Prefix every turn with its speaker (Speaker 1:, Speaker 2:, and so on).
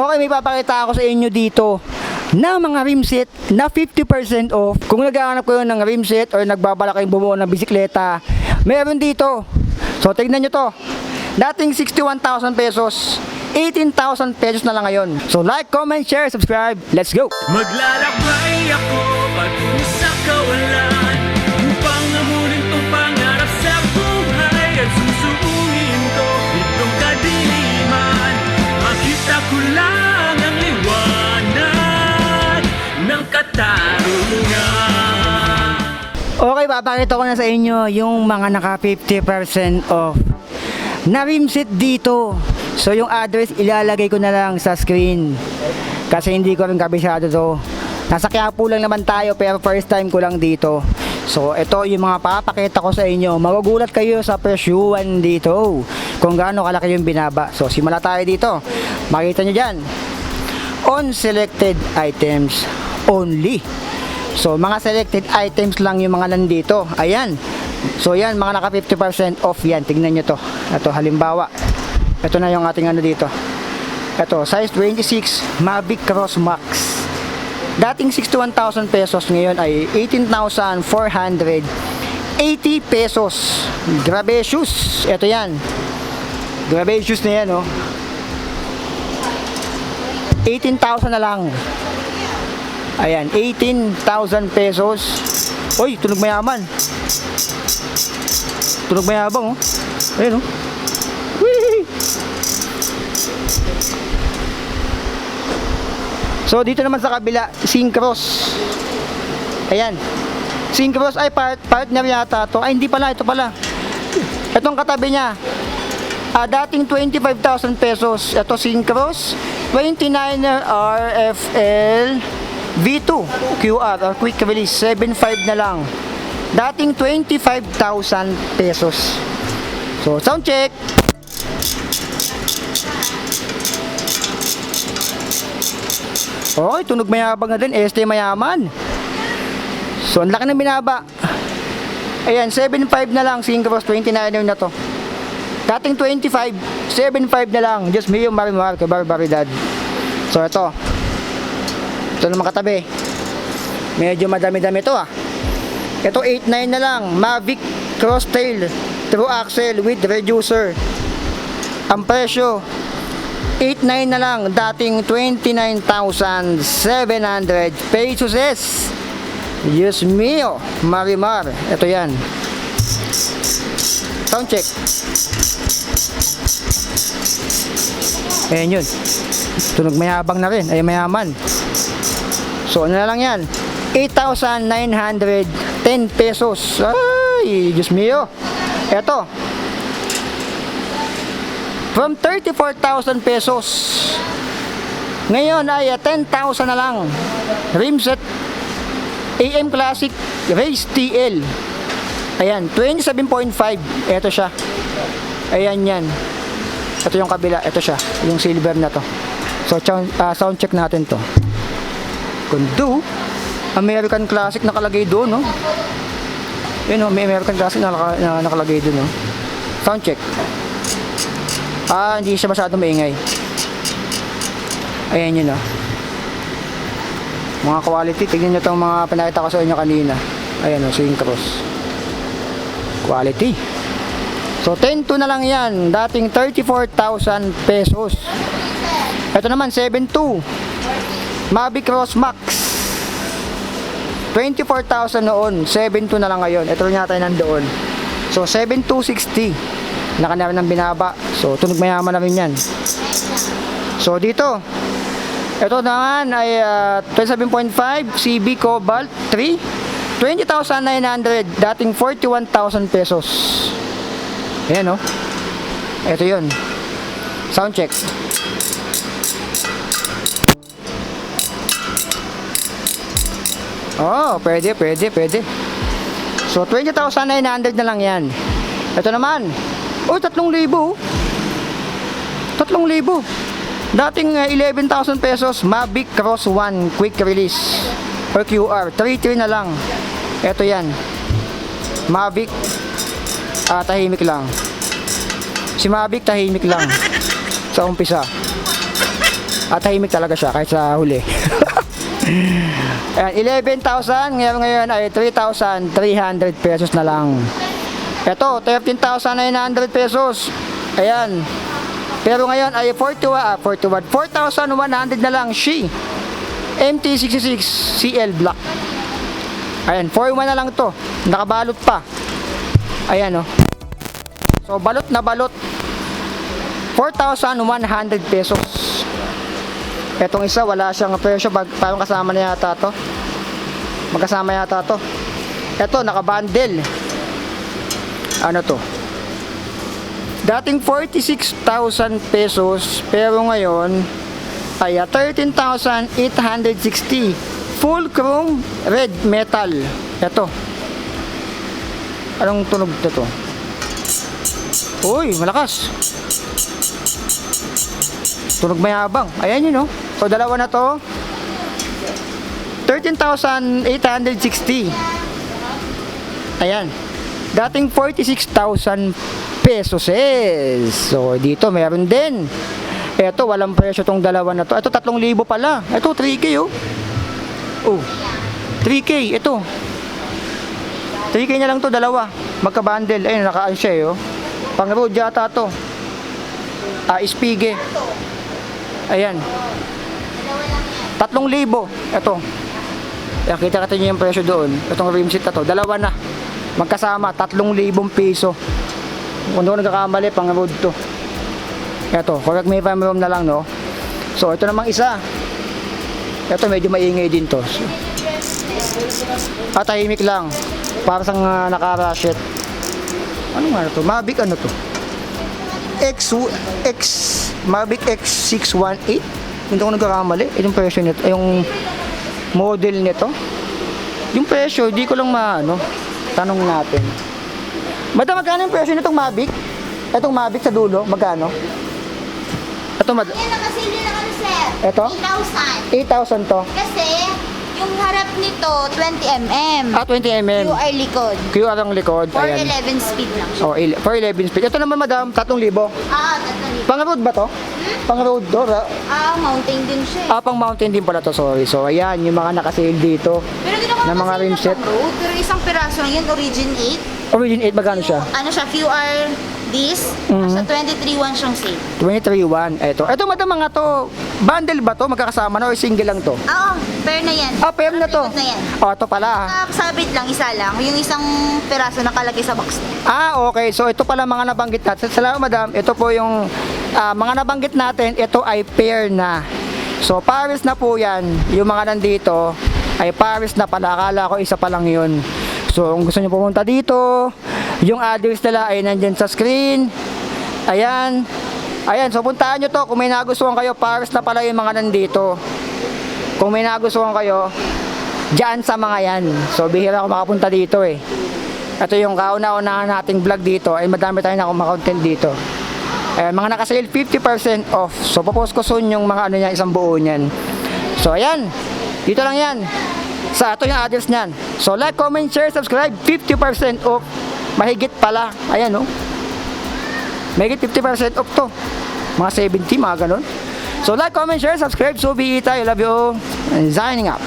Speaker 1: Okay, may papakita ako sa inyo dito na mga rim set na 50% off. Kung naghahanap kayo ng rim set or nagbabalak kayong bumuo ng bisikleta, meron dito. So tignan nyo to. Dating 61,000 pesos, 18,000 pesos na lang ngayon. So like, comment, share, subscribe. Let's go!
Speaker 2: Maglalakbay ako patungo sa kawalan upang amunin tong pangarap sa buhay at susuungin ko itong kadiliman. Makita ko lang ang liwanag ng katarungan.
Speaker 1: Okay, papakita ko na sa inyo yung mga naka 50% off na rim set dito. So yung address ilalagay ko na lang sa screen kasi hindi ko rin kabisado to. Nasa Quiapo lang naman tayo pero first time ko lang dito. So ito yung mga papakita ko sa inyo. Magugulat kayo sa presyuan dito kung gaano kalaki yung binaba. So simula tayo dito. Makita nyo dyan, on selected items only. So mga selected items lang yung mga nandito. Ayan. So yan, mga naka 50% off yan. Tignan nyo to. Ito halimbawa, ito na yung ating ano dito. Ito, size 26 Mavic Cross Max. Dating 61,000 pesos, ngayon ay 18,480 pesos. Grabe shoes. Ito yan. Grabe shoes na yan, oh. 18,000 na lang. Ayan, 18,000 pesos. Uy, tunog mayaman. Tunog mayabang, oh. Ayan, oh. Whee! So dito naman sa kabila, Syncros. Ayan. Syncros ay partner yata to. Ay hindi pala, ito pala. Itong katabi niya. Dating 25,000 pesos. Ito Syncros 29er RFL V2 QR or quick release 7.5 na lang. Dating 25,000 pesos. So sound check. Oy, tunog mayabang na din, ST mayaman. So, ang laki ng binaba. Ayan, 7.5 na lang, Syncros 29er na to. Dating 25, 7.5 na lang. Just me yung marimar, kabarbaridad. So, ito. Ito naman katabi. Medyo madami-dami to, ah. Ito, 8.9 na lang. Mavic Crosstail True Axle with reducer. Ang presyo 8.9 na lang, dating 29,700 pesos. Diyos mio, marimar. Ito yan. Sound check. Ayan yun. Tunog mayabang na rin. Ay mayaman. So ano na lang yan, 8,910 pesos. Ay, Diyos mio. Ito, from 34,000 pesos, ngayon ay 10,000 na lang. Rimset AM Classic Race TL. Ayan, 27.5. Ito siya. Ayan yan. Ito yung kabila. Ito siya. Yung silver na to. So, sound check natin to. Kundo, American Classic nakalagay doon, no? Yun, no? May American Classic nakalagay doon, no? Sound check. Hindi siya masyadong maingay. Ayan yun, oh. Mga quality, tignan nyo itong mga pinakita ko sa inyo kanina. Ayan, oh, Syncros quality. So 10.2 na lang yan, dating 34,000 pesos. Ito naman 7.2 Mavic Cross Max, 24,000 noon, 7.2 na lang ngayon. Ito rin yata nandoon. So 7.260. Nakanari ng binaba. So tunog mayaman na rin yan. So dito, ito naman ay 27.5 CB Cobalt 3, 20,900, dating 41,000 pesos. Ayan, oh. Ito yun. Sound check. Oh, pwede. So 20,900 na lang yan. Ito naman, oh, 3,000. 3,000. Dating 11,000 pesos, Mavic Cross 1 quick release or QR, 3.3 na lang. Ito yan. Mavic, tahimik lang. Si Mavic tahimik lang sa umpisa. At tahimik talaga siya kahit sa huli. Ayan, 11,000. Ngayon ay 3,300 pesos na lang. Ito, 13,900 pesos. Ayan. Pero ngayon ay 4,100 na lang. She MT66 CL Black. Ayan, 4-1 na lang to. Nakabalot pa. Ayan, oh. So, balot na balot. 4,100 pesos. Etong isa, wala siyang presyo. Parang kasama na yata to. Magkasama yata to. Eto, nakabundle. Ano to? Dating 46,000 pesos. Pero ngayon, ay 13,860. Full chrome red metal. Eto. Anong tunog na to? Uy, malakas. Tunog mayabang. Ayan yun, no? So, dalawa na to. 13,860. Ayan. Dating 46,000 pesos eh. So, dito meron din. Ito, walang presyo tong dalawa na to. Ito, 3,000 pala. Ito, 3K, oh. Oh, 3K. Ito. 3K na lang to, dalawa. Magka-bundle. Ayun, nakaan siya, eh, oh. Pang-road yata to. Ispige. Ayan. 3,000. Ito. Ayan, kita niyo yung presyo doon. Itong rim seat na to. Dalawa na. Magkasama. 3,000 piso. Kung doon nagkakamali, pang road to. Ito. Correct me if I'm wrong na lang, no? So, ito namang isa. Ito, medyo maingay din to. So, tahimik lang. Para sa naka-rashit. Ano nga na to? Mavic ano to? Mavic X618. Hindi ko nagkakamali. Yung presyo nito, yung model nito. Yung presyo, di ko lang maano. Tanong natin. Madam, magkano yung presyo nitong Mavic? Itong Mavic sa dulo, magkano? Ito,
Speaker 3: Yan, nakasili na kami, sir.
Speaker 1: Ito?
Speaker 3: 8,000.
Speaker 1: 8,000 to.
Speaker 3: Kasi, yung harap nito, 20mm.
Speaker 1: 20mm.
Speaker 3: QR likod.
Speaker 1: QR ang likod. Ayan.
Speaker 3: 411 speed lang siya.
Speaker 1: Oh, 411 speed. Ito naman, madam, 3,000.
Speaker 3: Tatali.
Speaker 1: Pang-road ba to? Pang-road to?
Speaker 3: Mountain din siya.
Speaker 1: Pang mountain din pala to, sorry. So, ayan, yung mga nakasale dito.
Speaker 3: Pero di naman
Speaker 1: na mga rim set.
Speaker 3: road. Pero isang piraso lang yan, Origin 8.
Speaker 1: Origin 8, magkano siya?
Speaker 3: Ano siya, QR this. Sa 23.1 siyang sale.
Speaker 1: 23,100. Ito, madam, mga to, bundle ba to? Magkakasama na o single lang to?
Speaker 3: Oo, pair na yan.
Speaker 1: Pair na to.
Speaker 3: Likod na yan.
Speaker 1: Ito pala.
Speaker 3: Sabit lang, isa lang. Yung isang piraso nakalagay sa box niya.
Speaker 1: Okay. So, ito pala mga nabanggit natin. Salamat, madam. Ito po yung mga nabanggit natin. Ito ay pair na. So, pares na po yan. Yung mga nandito ay pares na pala. Akala ko isa pa lang yun. So, kung gusto nyo pumunta dito, yung address nila ay nandyan sa screen. Ayan. Ayan, so puntahan nyo to. Kung may nagustuhan kayo, pares na pala yung mga nandito. Kung may nagustuhan kayo, dyan sa mga yan. So, bihira ako makapunta dito eh. Ito yung kauna-unahan nating vlog dito. Ay madami tayo na content dito. Mga nakasale 50% off. So, popost ko soon yung mga ano niya, isang buo niyan. So, ayan. Dito lang yan. Sa ito yung address niyan. So, like, comment, share, subscribe. 50% off. Mahigit pala. Ayan, oh. Mahigit 50% off to. Mga 70, mga ganun. So, like, comment, share, subscribe. So, be it. I love you. And signing up.